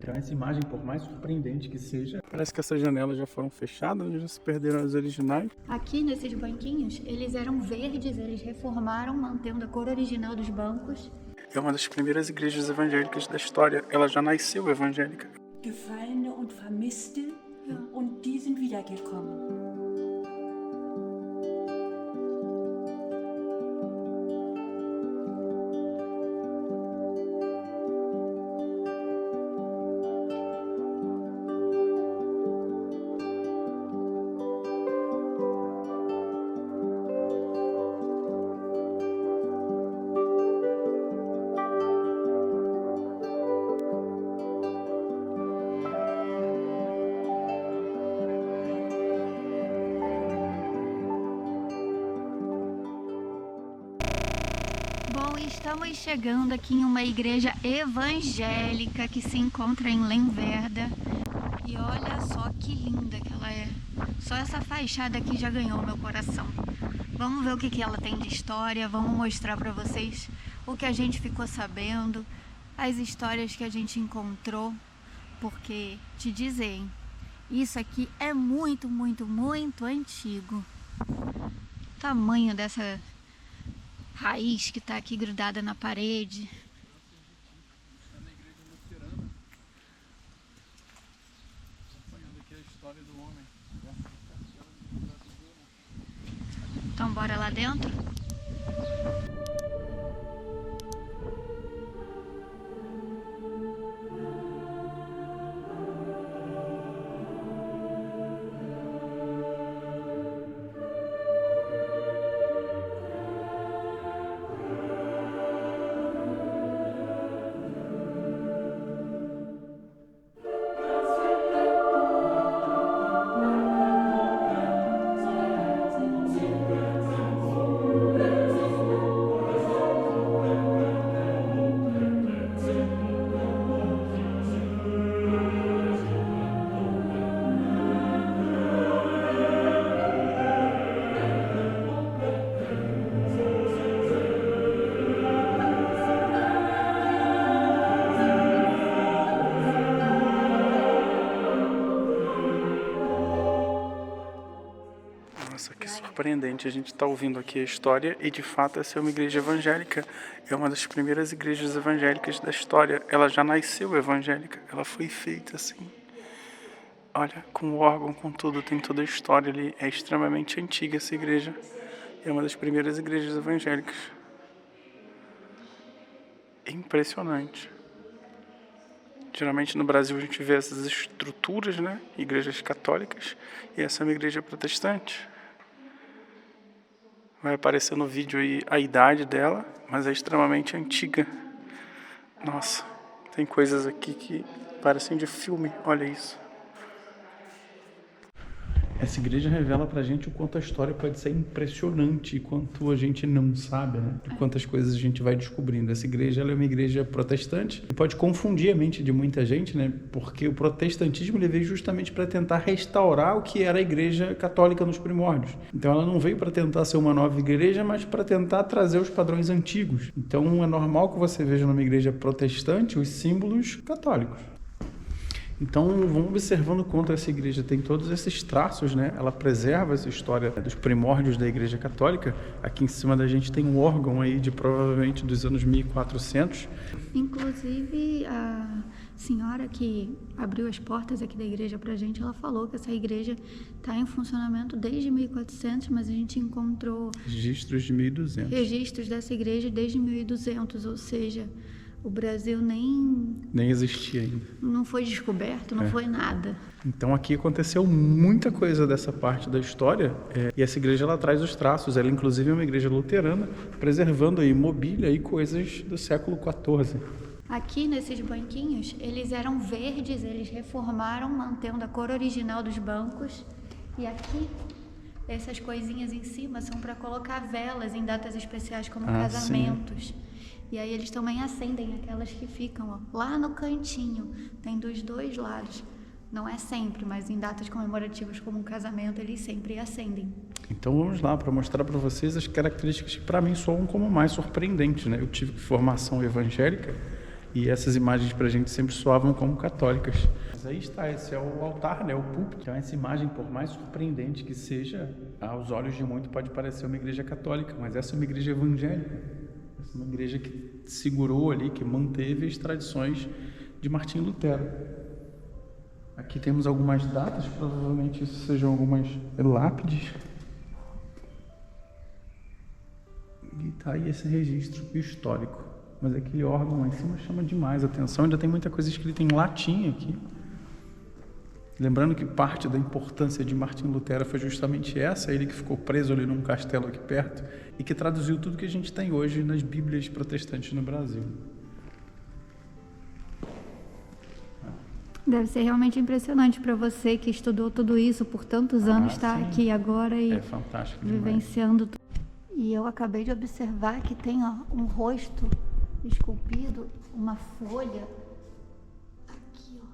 Então essa imagem, por mais surpreendente que seja, parece que essas janelas já foram fechadas, já se perderam as originais. Aqui nesses banquinhos, eles eram verdes, eles reformaram mantendo a cor original dos bancos. É uma das primeiras igrejas evangélicas da história, ela já nasceu evangélica. Gefallene und Vermisste, und die sind wiedergekommen. Bom, estamos chegando aqui em uma igreja evangélica que se encontra em Lemwerder. E olha só que linda que ela é. Só essa fachada aqui já ganhou meu coração. Vamos ver o que ela tem de história, vamos mostrar para vocês o que a gente ficou sabendo, as histórias que a gente encontrou. Porque, te dizer, hein, isso aqui é muito, muito, muito antigo. O tamanho dessa raiz que está aqui grudada na parede. Está na igreja luterana, acompanhando aqui a história do homem. Então bora lá dentro? Nossa, que surpreendente, a gente está ouvindo aqui a história e de fato essa é uma igreja evangélica, é uma das primeiras igrejas evangélicas da história, ela já nasceu evangélica, ela foi feita assim, olha, com o órgão, com tudo, tem toda a história ali, é extremamente antiga essa igreja, é uma das primeiras igrejas evangélicas, impressionante. Geralmente no Brasil a gente vê essas estruturas, né, igrejas católicas, e essa é uma igreja protestante. Vai aparecer no vídeo aí a idade dela, mas é extremamente antiga. Nossa, tem coisas aqui que parecem de filme, olha isso. Essa igreja revela pra gente o quanto a história pode ser impressionante e quanto a gente não sabe, né? E quantas coisas a gente vai descobrindo. Essa igreja ela é uma igreja protestante e pode confundir a mente de muita gente, né? Porque o protestantismo ele veio justamente para tentar restaurar o que era a igreja católica nos primórdios. Então ela não veio para tentar ser uma nova igreja, mas para tentar trazer os padrões antigos. Então é normal que você veja numa igreja protestante os símbolos católicos. Então, vamos observando quanto essa igreja tem todos esses traços, né? Ela preserva essa história dos primórdios da igreja católica. Aqui em cima da gente tem um órgão aí de provavelmente dos anos 1400. Inclusive, a senhora que abriu as portas aqui da igreja pra gente, ela falou que essa igreja está em funcionamento desde 1400, mas a gente encontrou Registros de 1200. registros dessa igreja desde 1200, ou seja, o Brasil nem existia ainda. Não foi descoberto, não foi nada. Então aqui aconteceu muita coisa dessa parte da história e essa igreja ela traz os traços, ela inclusive é uma igreja luterana, preservando aí mobília e coisas do século XIV. Aqui nesses banquinhos, eles eram verdes, eles reformaram mantendo a cor original dos bancos. E aqui, essas coisinhas em cima são para colocar velas em datas especiais como casamentos. Sim. E aí eles também acendem aquelas que ficam lá no cantinho, tem dos dois lados. Não é sempre, mas em datas comemorativas como um casamento, eles sempre acendem. Então vamos lá para mostrar para vocês as características que para mim soam como mais surpreendentes, né? Eu tive formação evangélica E essas imagens pra gente sempre soavam como católicas. Mas aí está, esse é o altar, né? O púlpito. Então essa imagem, por mais surpreendente que seja, aos olhos de muito pode parecer uma igreja católica, mas essa é uma igreja evangélica. Essa é uma igreja que segurou ali, que manteve as tradições de Martinho Lutero. Aqui temos algumas datas, provavelmente isso sejam algumas lápides. E tá aí esse registro histórico. Mas aquele órgão lá em cima chama demais a atenção. Ainda tem muita coisa escrita em latim aqui. Lembrando que parte da importância de Martinho Lutero foi justamente essa, ele que ficou preso ali num castelo aqui perto e que traduziu tudo que a gente tem hoje nas Bíblias protestantes no Brasil. Deve ser realmente impressionante para você que estudou tudo isso por tantos anos, estar aqui agora e é fantástico demais. Vivenciando tudo. E eu acabei de observar que tem um rosto esculpido, uma folha aqui, ó.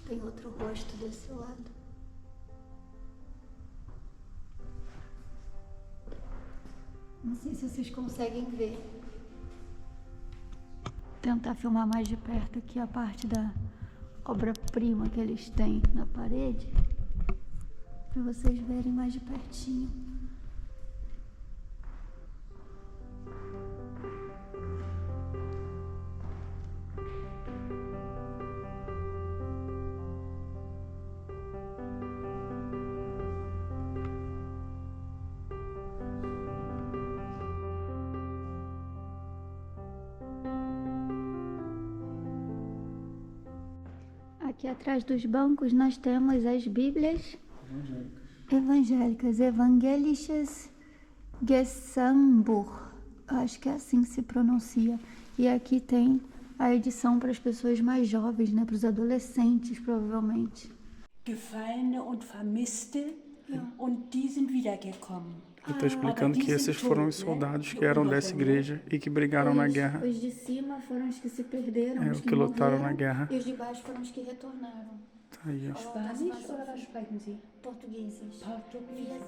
Tem outro rosto desse lado. Não sei se vocês conseguem ver. Tentar filmar mais de perto aqui a parte da obra-prima que eles têm na parede, para vocês verem mais de pertinho. Aqui atrás dos bancos nós temos as Bíblias evangélicas, Evangelisches Gesangbuch, acho que é assim que se pronuncia. E aqui tem a edição para as pessoas mais jovens, né, para os adolescentes, provavelmente. Gefallene und Vermisste, und die sind wiedergekommen. Ele está explicando que esses foram os soldados que eram dessa igreja e que brigaram na guerra. Os de cima foram os que se perderam, os que lutaram na morreram, guerra. e os de baixo foram os que retornaram. Tá aí, ó. Spanisch oder was sprechen Sie? Portugueses. Portugies.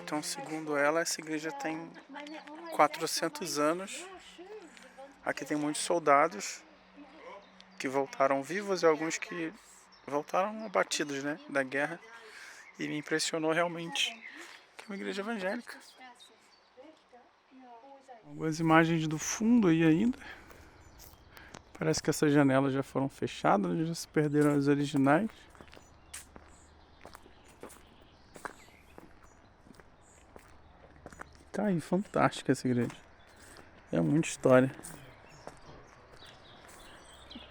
Então, segundo ela, essa igreja tem 400 anos. Aqui tem muitos soldados que voltaram vivos e alguns que voltaram abatidos, né, da guerra. E me impressionou realmente que é uma igreja evangélica. Algumas imagens do fundo aí ainda. Parece que essas janelas já foram fechadas, já se perderam as originais. Tá aí, fantástica essa igreja. É muita história.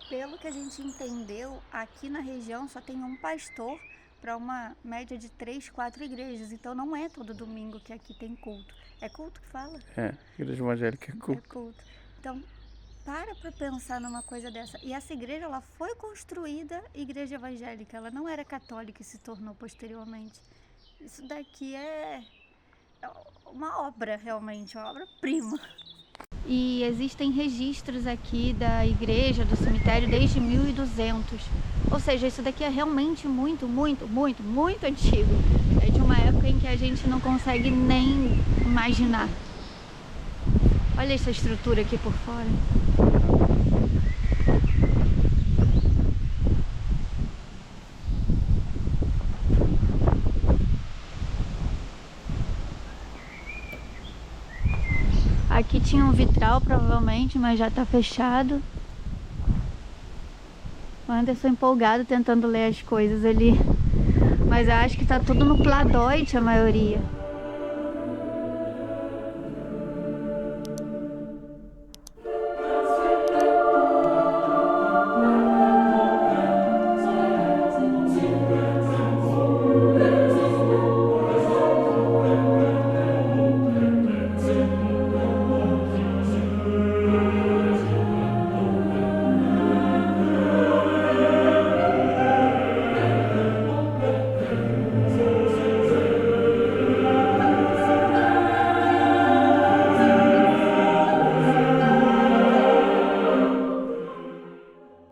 Pelo que a gente entendeu, aqui na região só tem um pastor para uma média de 3, 4 igrejas. Então não é todo domingo que aqui tem culto. É culto que fala? É, igreja evangélica é culto. É culto. Então, para pensar numa coisa dessa. E essa igreja, ela foi construída igreja evangélica. Ela não era católica e se tornou posteriormente. Isso daqui é uma obra, realmente, uma obra-prima. E existem registros aqui da igreja, do cemitério, desde 1200. Ou seja, isso daqui é realmente muito, muito, muito, muito antigo. É de uma época em que a gente não consegue nem imaginar. Olha essa estrutura aqui por fora. Aqui tinha um vitral, provavelmente, mas já tá fechado. O Anderson empolgado tentando ler as coisas ali. Mas eu acho que tá tudo no Pladeutsch, a maioria.